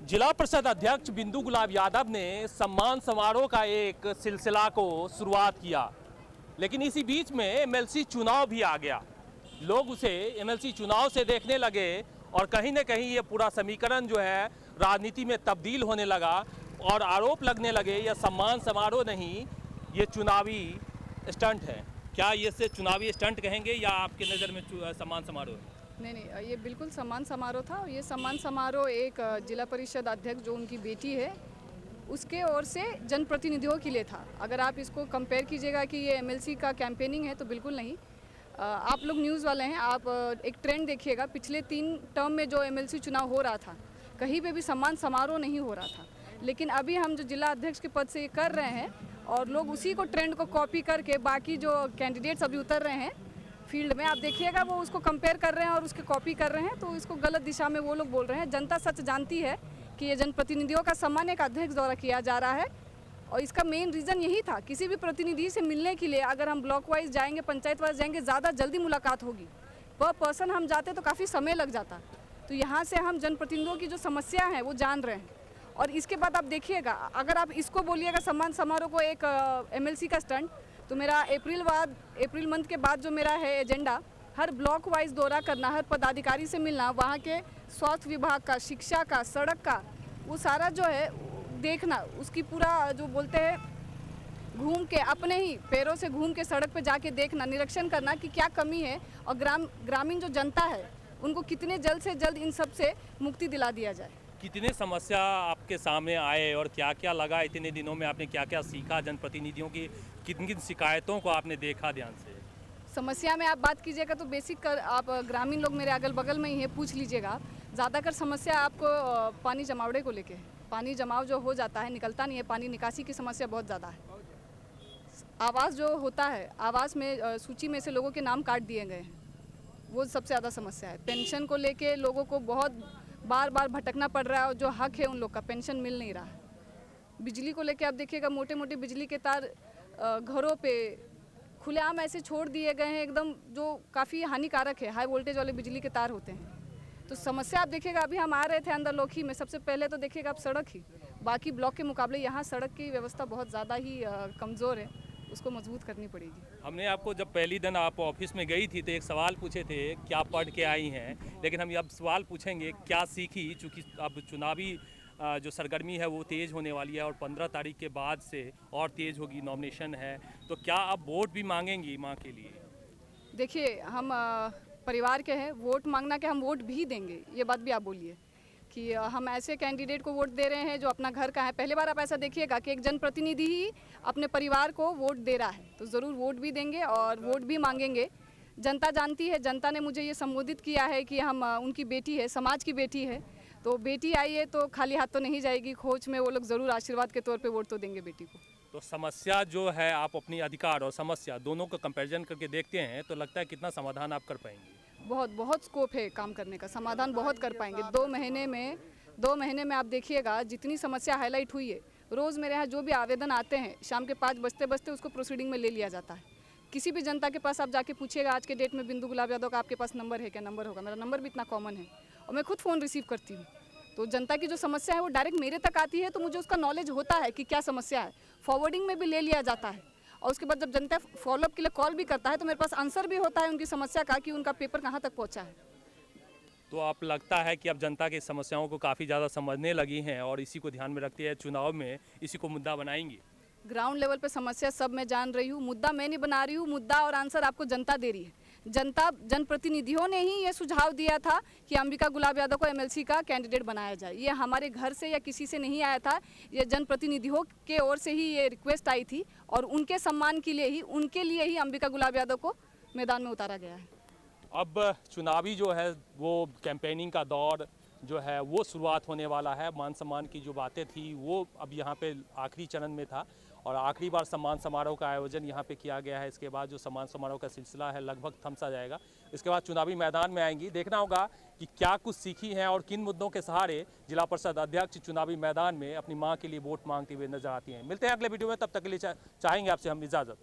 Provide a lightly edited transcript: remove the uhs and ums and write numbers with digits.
जिला परिषद अध्यक्ष बिंदु गुलाब यादव ने सम्मान समारोह का एक सिलसिला को शुरुआत किया, लेकिन इसी बीच में एमएलसी चुनाव भी आ गया। लोग उसे एमएलसी चुनाव से देखने लगे और कहीं न कहीं ये पूरा समीकरण जो है राजनीति में तब्दील होने लगा और आरोप लगने लगे यह सम्मान समारोह नहीं, ये चुनावी स्टंट है। क्या ये से चुनावी स्टंट कहेंगे या आपके नज़र में सम्मान समारोह है? नहीं, ये बिल्कुल सम्मान समारोह था। ये सम्मान समारोह एक जिला परिषद अध्यक्ष जो उनकी बेटी है उसके ओर से जनप्रतिनिधियों के लिए था। अगर आप इसको कंपेयर कीजिएगा कि ये एमएलसी का कैंपेनिंग है तो बिल्कुल नहीं। आप लोग न्यूज़ वाले हैं, आप एक ट्रेंड देखिएगा। पिछले 3 टर्म में जो एमएलसी चुनाव हो रहा था कहीं पे भी सम्मान समारोह नहीं हो रहा था, लेकिन अभी हम जो जिला अध्यक्ष के पद से ये कर रहे हैं और लोग उसी को ट्रेंड को कॉपी करके बाकी जो कैंडिडेट्स अभी उतर रहे हैं फील्ड में, आप देखिएगा वो उसको कंपेयर कर रहे हैं और उसके कॉपी कर रहे हैं, तो इसको गलत दिशा में वो लोग बोल रहे हैं। जनता सच जानती है कि ये जनप्रतिनिधियों का सम्मान एक अध्यक्ष द्वारा किया जा रहा है और इसका मेन रीज़न यही था। किसी भी प्रतिनिधि से मिलने के लिए अगर हम ब्लॉक वाइज जाएंगे, पंचायत वाइज जाएंगे, ज़्यादा जल्दी मुलाकात होगी। पर पर्सन हम जाते तो काफ़ी समय लग जाता। तो यहाँ से हम जनप्रतिनिधियों की जो समस्या है वो जान रहे हैं। और इसके बाद आप देखिएगा, अगर आप इसको बोलिएगा सम्मान समारोह को एक एमएलसी का स्टंट, तो मेरा अप्रैल मंथ के बाद जो मेरा है एजेंडा, हर ब्लॉक वाइज दौरा करना, हर पदाधिकारी से मिलना, वहाँ के स्वास्थ्य विभाग का, शिक्षा का, सड़क का, वो सारा जो है देखना, उसकी पूरा जो बोलते हैं घूम के, अपने ही पैरों से घूम के सड़क पे जाके देखना, निरीक्षण करना कि क्या कमी है और ग्रामीण जो जनता है उनको कितने जल्द से जल्द इन सब से मुक्ति दिला दिया जाए। कितने समस्या आपके सामने आए और क्या क्या लगा इतने दिनों में, आपने क्या क्या सीखा, जनप्रतिनिधियों की किन किन शिकायतों को आपने देखा ध्यान से? समस्या में आप बात कीजिएगा तो बेसिक आप ग्रामीण लोग मेरे अगल बगल में ही है, पूछ लीजिएगा। ज़्यादातर समस्या आपको पानी जमावड़े को लेके है। पानी जमाव जो हो जाता है, निकलता नहीं है पानी, निकासी की समस्या बहुत ज़्यादा है। आवास जो होता है, आवास में सूची में से लोगों के नाम काट दिए गए हैं, वो सबसे ज़्यादा समस्या है। पेंशन को लेके लोगों को बहुत बार बार भटकना पड़ रहा है और जो हक है उन लोग का पेंशन मिल नहीं रहा है। बिजली को लेके आप देखिएगा, मोटे मोटे बिजली के तार घरों पे खुलेआम ऐसे छोड़ दिए गए हैं, एकदम जो काफ़ी हानिकारक है। हाई वोल्टेज वाले बिजली के तार होते हैं। तो समस्या आप देखिएगा, अभी हम आ रहे थे अंदर लोखी में, सबसे पहले तो देखिएगा आप सड़क ही, बाकी ब्लॉक के मुकाबले यहाँ सड़क की व्यवस्था बहुत ज़्यादा ही कमज़ोर है, उसको मजबूत करनी पड़ेगी। हमने आपको जब पहली दिन आप ऑफिस में गई थी तो एक सवाल पूछे थे क्या पढ़ के आई हैं, लेकिन हम अब सवाल पूछेंगे क्या सीखी, चूँकि अब चुनावी जो सरगर्मी है वो तेज़ होने वाली है और 15 तारीख के बाद से और तेज़ होगी, नॉमिनेशन है, तो क्या आप वोट भी मांगेंगी माँ के लिए? देखिए, हम परिवार के हैं, वोट मांगना के हम वोट भी देंगे, ये बात भी आप बोलिए कि हम ऐसे कैंडिडेट को वोट दे रहे हैं जो अपना घर का है। पहली बार आप ऐसा देखिएगा कि एक जनप्रतिनिधि ही अपने परिवार को वोट दे रहा है, तो ज़रूर वोट भी देंगे और वोट भी मांगेंगे। जनता जानती है, जनता ने मुझे ये संबोधित किया है कि हम उनकी बेटी है, समाज की बेटी है, तो बेटी आई है तो खाली हाथ तो नहीं जाएगी, खोज में वो लोग ज़रूर आशीर्वाद के तौर पे वोट तो देंगे बेटी को। तो समस्या जो है, आप अपनी अधिकार और समस्या दोनों का कंपैरिजन करके देखते हैं तो लगता है कितना समाधान आप कर पाएंगे? बहुत स्कोप है काम करने का, समाधान बहुत कर पाएंगे। 2 महीने में आप देखिएगा जितनी समस्या हाईलाइट हुई है। रोज़ मेरे यहाँ जो भी आवेदन आते हैं, शाम के 5 बजते उसको प्रोसीडिंग में ले लिया जाता है। किसी भी जनता के पास आप जाके पूछिएगा, आज के डेट में बिंदु गुलाब यादव का आपके पास नंबर है क्या? नंबर होगा, मेरा नंबर भी इतना कॉमन है और मैं खुद फ़ोन रिसीव करती हूँ। तो जनता की जो समस्या है वो डायरेक्ट मेरे तक आती है, तो मुझे उसका नॉलेज होता है कि क्या समस्या है। फॉरवर्डिंग में भी ले लिया जाता है और उसके बाद जब जनता फॉलोअप के लिए कॉल भी करता है तो मेरे पास आंसर भी होता है उनकी समस्या का कि उनका पेपर कहाँ तक पहुँचा है। तो आप लगता है कि अब जनता की समस्याओं को काफ़ी ज़्यादा समझने लगी हैं और इसी को ध्यान में रखते हैं चुनाव में इसी को मुद्दा बनाएंगी? ग्राउंड लेवल पे समस्या सब मैं जान रही हूँ, मुद्दा मैं नहीं बना रही हूँ, मुद्दा और आंसर आपको जनता दे रही है। जनप्रतिनिधियों ने ही ये सुझाव दिया था कि अंबिका गुलाब यादव को एमएलसी का कैंडिडेट बनाया जाए। ये हमारे घर से या किसी से नहीं आया था, ये जनप्रतिनिधियों के ओर से ही ये रिक्वेस्ट आई थी और उनके सम्मान के लिए ही, उनके लिए ही अंबिका गुलाब यादव को मैदान में उतारा गया है। अब चुनावी जो है वो कैंपेनिंग का दौर जो है वो शुरुआत होने वाला है। मान सम्मान की जो बातें थी वो अब यहाँ पे आखिरी चरण में था और आखिरी बार सम्मान समारोह का आयोजन यहाँ पे किया गया है। इसके बाद जो सम्मान समारोह का सिलसिला है लगभग थम सा जाएगा। इसके बाद चुनावी मैदान में आएंगी। देखना होगा कि क्या कुछ सीखी हैं और किन मुद्दों के सहारे जिला परिषद अध्यक्ष चुनावी मैदान में अपनी मां के लिए वोट मांगते हुए नजर आती हैं। मिलते हैं अगले वीडियो में, तब तक के लिए चाहेंगे आपसे हम इजाज़त।